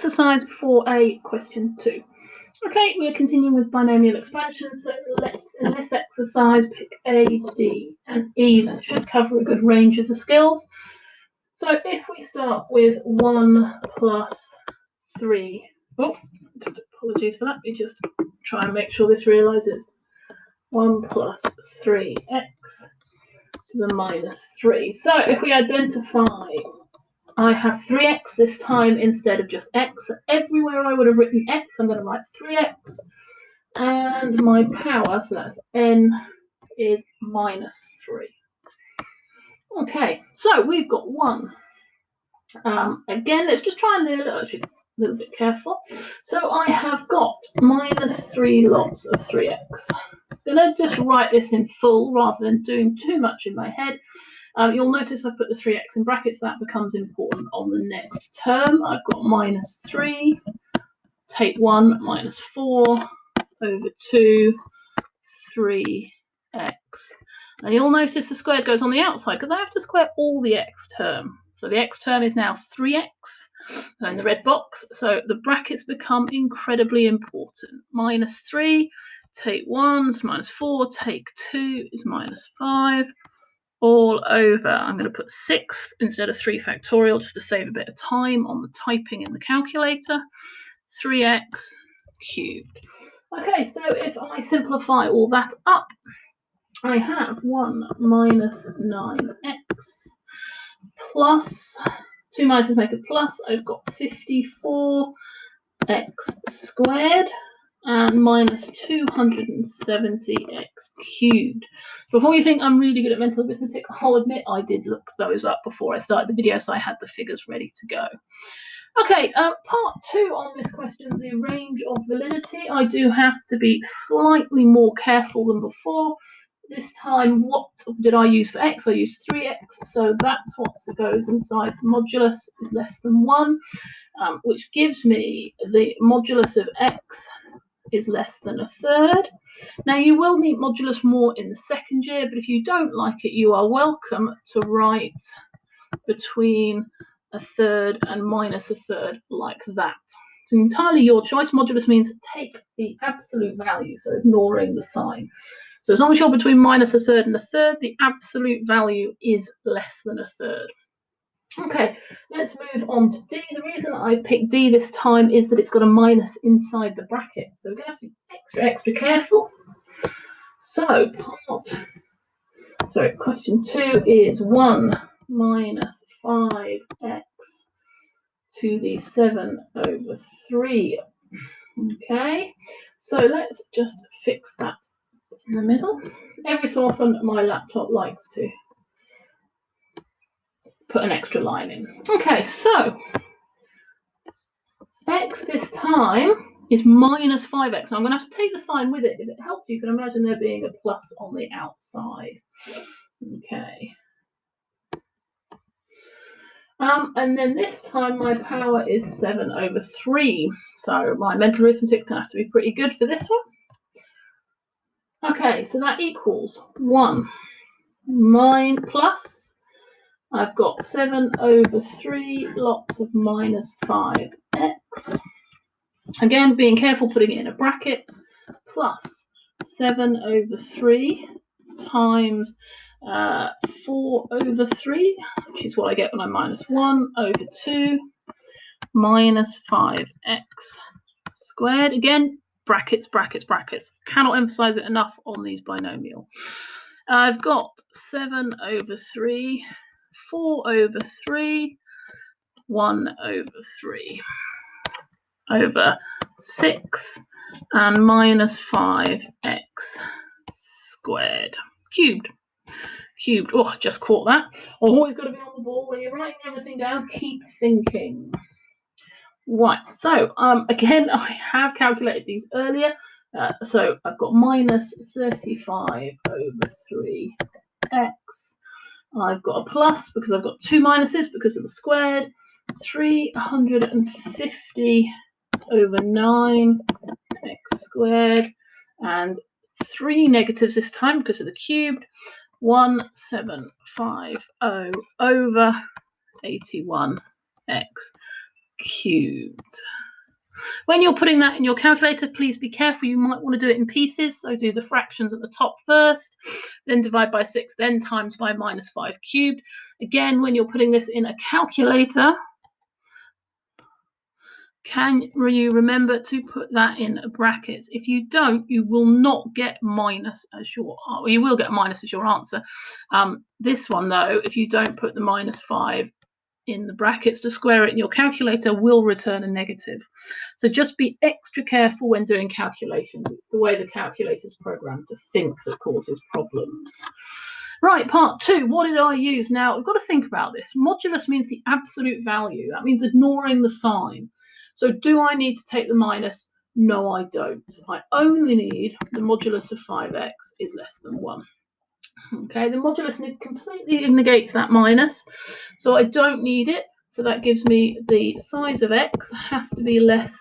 exercise 4A, question 2. Okay, we're continuing with binomial expansion, so let's, in this exercise, pick A, D, and E. That should cover a good range of the skills. So if we start with 1 plus 3, just apologies for that, we just try and make sure this realises 1 plus 3x to the minus 3. So if we identify, I have 3x this time instead of just x. So everywhere I would have written x, I'm going to write 3x. And my power, so that's n, is minus 3. Okay, so we've got 1. Again, let's just try and be a little bit careful. So I have got minus 3 lots of 3x. I'm going to just write this in full rather than doing too much in my head. You'll notice I put the 3x in brackets. That becomes important on the next term. I've got minus 3, take 1, minus 4, over 2, 3x. Now you'll notice the squared goes on the outside because I have to square all the x term. So the x term is now 3x in the red box. So the brackets become incredibly important. Minus 3, take 1 is minus 4, take 2 is minus 5. All over, I'm going to put 6 instead of 3 factorial just to save a bit of time on the typing in the calculator. 3x cubed. Okay, so if I simplify all that up, I have 1 minus 9x plus, 2 minuses make a plus, I've got 54x squared and minus 270x cubed. Before you think I'm really good at mental arithmetic, I'll admit I did look those up before I started the video, so I had the figures ready to go. Okay, part 2 on this question, the range of validity. I do have to be slightly more careful than before. This time, what did I use for x? I used 3x, so that's what goes inside the modulus is less than 1, which gives me the modulus of x is less than a third. Now you will need modulus more in the second year, but if you don't like it, you are welcome to write between a third and minus a third like that. It's entirely your choice. Modulus means take the absolute value, so ignoring the sign. So as long as you're between minus a third and a third, the absolute value is less than a third. Okay, let's move on to D. The reason I picked D this time is that it's got a minus inside the bracket. So we're going to have to be extra careful. So question 2 is 1 minus 5x to the 7 over 3. Okay, so let's just fix that in the middle. Every so often my laptop likes to put an extra line in. Okay, so x this time is minus 5x. So I'm going to have to take the sign with it. If it helps, you can imagine there being a plus on the outside. Okay. And then this time my power is 7 over 3. So my mental arithmetic's going to have to be pretty good for this one. Okay, so that equals 1 plus, I've got 7 over 3 lots of minus 5x. Again, being careful putting it in a bracket, plus 7 over 3 times 4 over 3, which is what I get when I'm minus 1 over 2 minus 5x squared. Again, brackets. Cannot emphasize it enough on these binomial. I've got 7 over 3, 4 over 3, 1 over 3 over 6 and minus 5x squared cubed. Oh, I just caught that. Always got to be on the ball when you're writing everything down. Keep thinking. Right, so again, I have calculated these earlier. So I've got minus 35 over 3x. I've got a plus because I've got 2 minuses because of the squared. 350 over 9x squared. And 3 negatives this time because of the cubed. 1750 over 81x cubed. When you're putting that in your calculator, please be careful. You might want to do it in pieces. So do the fractions at the top first, then divide by 6, then times by -5 cubed. Again, when you're putting this in a calculator, can you remember to put that in brackets? If you don't, you will not get minus as your, well, you will get minus as your answer. This one though, if you don't put the -5 in the brackets to square it in your calculator, will return a negative. So just be extra careful when doing calculations. It's the way the calculator is programmed to think that causes problems. Right, part 2, what did I use? Now, we've got to think about this. Modulus means the absolute value. That means ignoring the sign. So do I need to take the minus? No, I don't. I only need the modulus of 5x is less than 1. Okay, the modulus completely negates that minus, so I don't need it. So that gives me the size of x has to be less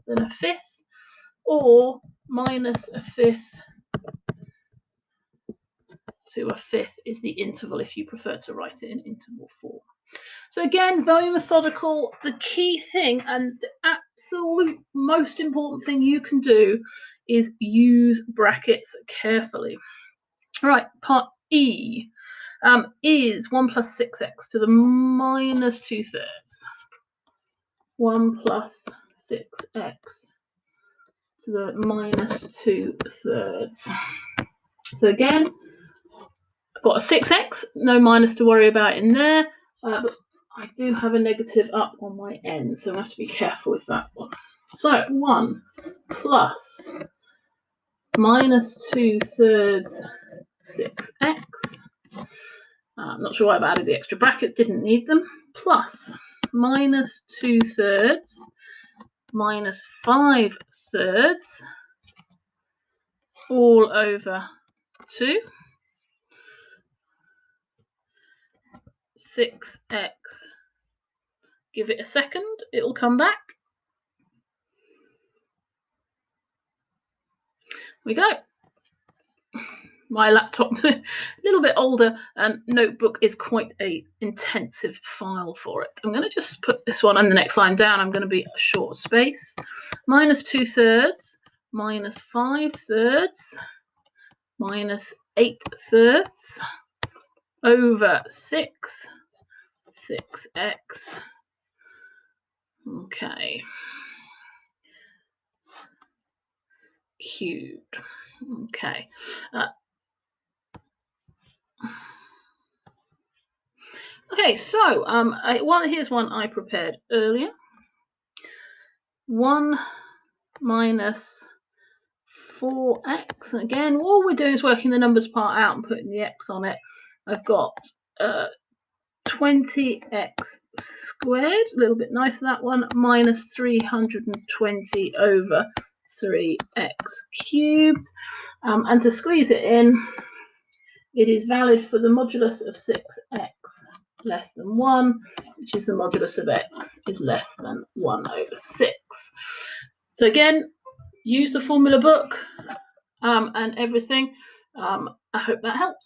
than a fifth, or minus a fifth to a fifth is the interval if you prefer to write it in interval form. So again, very methodical. The key thing and the absolute most important thing you can do is use brackets carefully. Right, part E is 1 plus 6x to the -2/3. 1 plus 6x to the -2/3. So again, I've got a 6x, no minus to worry about in there, but I do have a negative up on my end, so I have to be careful with that one. So 1 plus -2/3 6x. I'm not sure why I've added the extra brackets, didn't need them, plus -2/3 -5/3 all over 2. 6x. Give it a second, it'll come back. We go. My laptop, a little bit older, and notebook is quite a intensive file for it. I'm going to just put this one on the next line down. I'm going to be a short space. -2/3 -5/3 -8/3 over 6. 6x. Okay. Cubed. Okay. Okay, so here's one I prepared earlier. 1 minus 4x. Again, all we're doing is working the numbers part out and putting the x on it. I've got 20x squared, a little bit nicer that one, minus 320 over 3x cubed. And to squeeze it in, it is valid for the modulus of 6x less than 1, which is the modulus of x is less than 1 over 6. So again, use the formula book and everything. I hope that helps.